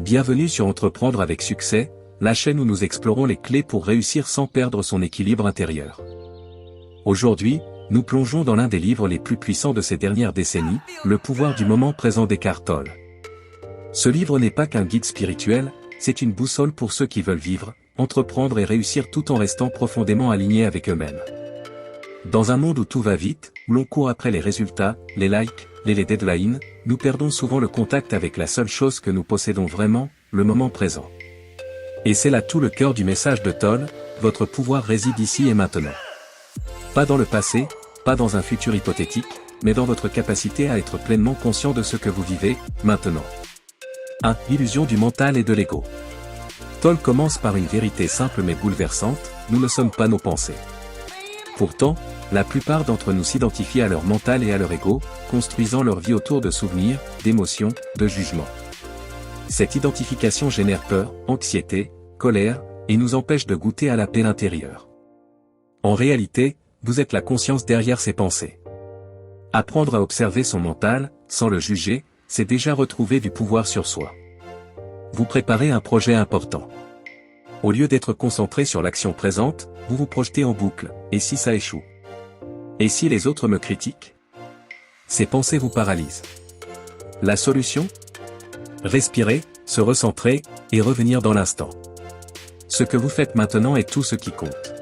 Bienvenue sur Entreprendre avec succès, la chaîne où nous explorons les clés pour réussir sans perdre son équilibre intérieur. Aujourd'hui, nous plongeons dans l'un des livres les plus puissants de ces dernières décennies, Le pouvoir du moment présent d'Eckhart Tolle. Ce livre n'est pas qu'un guide spirituel, c'est une boussole pour ceux qui veulent vivre, entreprendre et réussir tout en restant profondément alignés avec eux-mêmes. Dans un monde où tout va vite, où l'on court après les résultats, les likes, les deadlines, nous perdons souvent le contact avec la seule chose que nous possédons vraiment, le moment présent. Et c'est là tout le cœur du message de Tolle, votre pouvoir réside ici et maintenant. Pas dans le passé, pas dans un futur hypothétique, mais dans votre capacité à être pleinement conscient de ce que vous vivez, maintenant. 1. L'illusion du mental et de l'ego. Tolle commence par une vérité simple mais bouleversante, nous ne sommes pas nos pensées. Pourtant, la plupart d'entre nous s'identifient à leur mental et à leur ego, construisant leur vie autour de souvenirs, d'émotions, de jugements. Cette identification génère peur, anxiété, colère, et nous empêche de goûter à la paix intérieure. En réalité, vous êtes la conscience derrière ces pensées. Apprendre à observer son mental, sans le juger, c'est déjà retrouver du pouvoir sur soi. Vous préparez un projet important. Au lieu d'être concentré sur l'action présente, vous vous projetez en boucle, et si ça échoue? Et si les autres me critiquent? Ces pensées vous paralysent. La solution? Respirer, se recentrer, et revenir dans l'instant. Ce que vous faites maintenant est tout ce qui compte.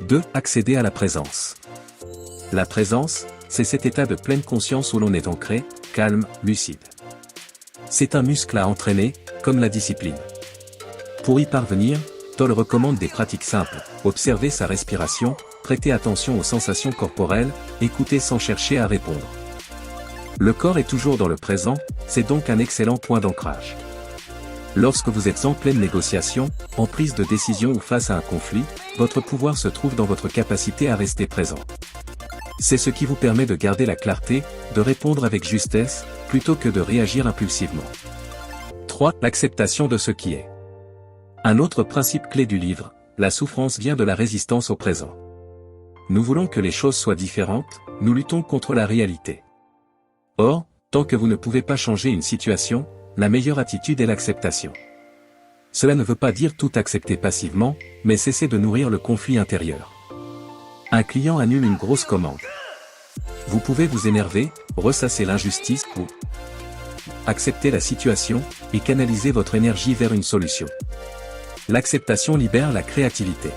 2. Accéder à la présence. La présence, c'est cet état de pleine conscience où l'on est ancré, calme, lucide. C'est un muscle à entraîner, comme la discipline. Pour y parvenir, Tolle recommande des pratiques simples, observer sa respiration, prêter attention aux sensations corporelles, écouter sans chercher à répondre. Le corps est toujours dans le présent, c'est donc un excellent point d'ancrage. Lorsque vous êtes en pleine négociation, en prise de décision ou face à un conflit, votre pouvoir se trouve dans votre capacité à rester présent. C'est ce qui vous permet de garder la clarté, de répondre avec justesse, plutôt que de réagir impulsivement. 3. L'acceptation de ce qui est. Un autre principe clé du livre, la souffrance vient de la résistance au présent. Nous voulons que les choses soient différentes, nous luttons contre la réalité. Or, tant que vous ne pouvez pas changer une situation, la meilleure attitude est l'acceptation. Cela ne veut pas dire tout accepter passivement, mais cesser de nourrir le conflit intérieur. Un client annule une grosse commande. Vous pouvez vous énerver, ressasser l'injustice ou accepter la situation, et canaliser votre énergie vers une solution. L'acceptation libère la créativité.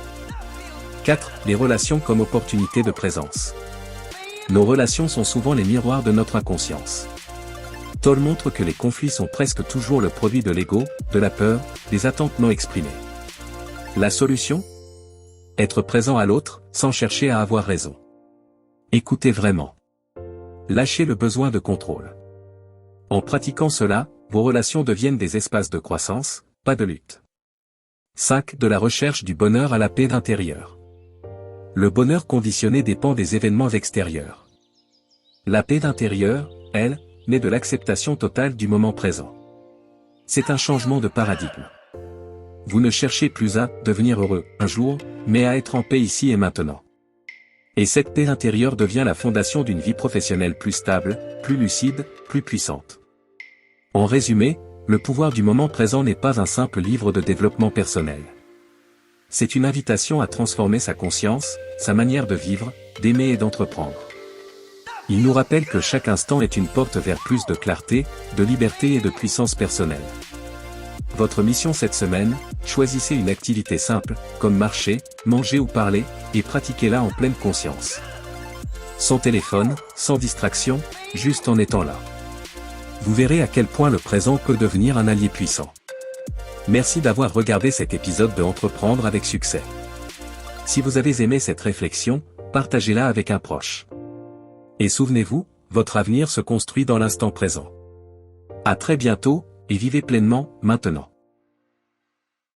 4. Les relations comme opportunité de présence. Nos relations sont souvent les miroirs de notre inconscience. Tolle montre que les conflits sont presque toujours le produit de l'ego, de la peur, des attentes non exprimées. La solution? Être présent à l'autre, sans chercher à avoir raison. Écoutez vraiment. Lâchez le besoin de contrôle. En pratiquant cela, vos relations deviennent des espaces de croissance, pas de lutte. 5. De la recherche du bonheur à la paix intérieure. Le bonheur conditionné dépend des événements extérieurs. La paix intérieure, elle, naît de l'acceptation totale du moment présent. C'est un changement de paradigme. Vous ne cherchez plus à devenir heureux un jour, mais à être en paix ici et maintenant. Et cette paix intérieure devient la fondation d'une vie professionnelle plus stable, plus lucide, plus puissante. En résumé, le pouvoir du moment présent n'est pas un simple livre de développement personnel. C'est une invitation à transformer sa conscience, sa manière de vivre, d'aimer et d'entreprendre. Il nous rappelle que chaque instant est une porte vers plus de clarté, de liberté et de puissance personnelle. Votre mission cette semaine, choisissez une activité simple, comme marcher, manger ou parler, et pratiquez-la en pleine conscience. Sans téléphone, sans distraction, juste en étant là. Vous verrez à quel point le présent peut devenir un allié puissant. Merci d'avoir regardé cet épisode de Entreprendre avec succès. Si vous avez aimé cette réflexion, partagez-la avec un proche. Et souvenez-vous, votre avenir se construit dans l'instant présent. À très bientôt, et vivez pleinement, maintenant.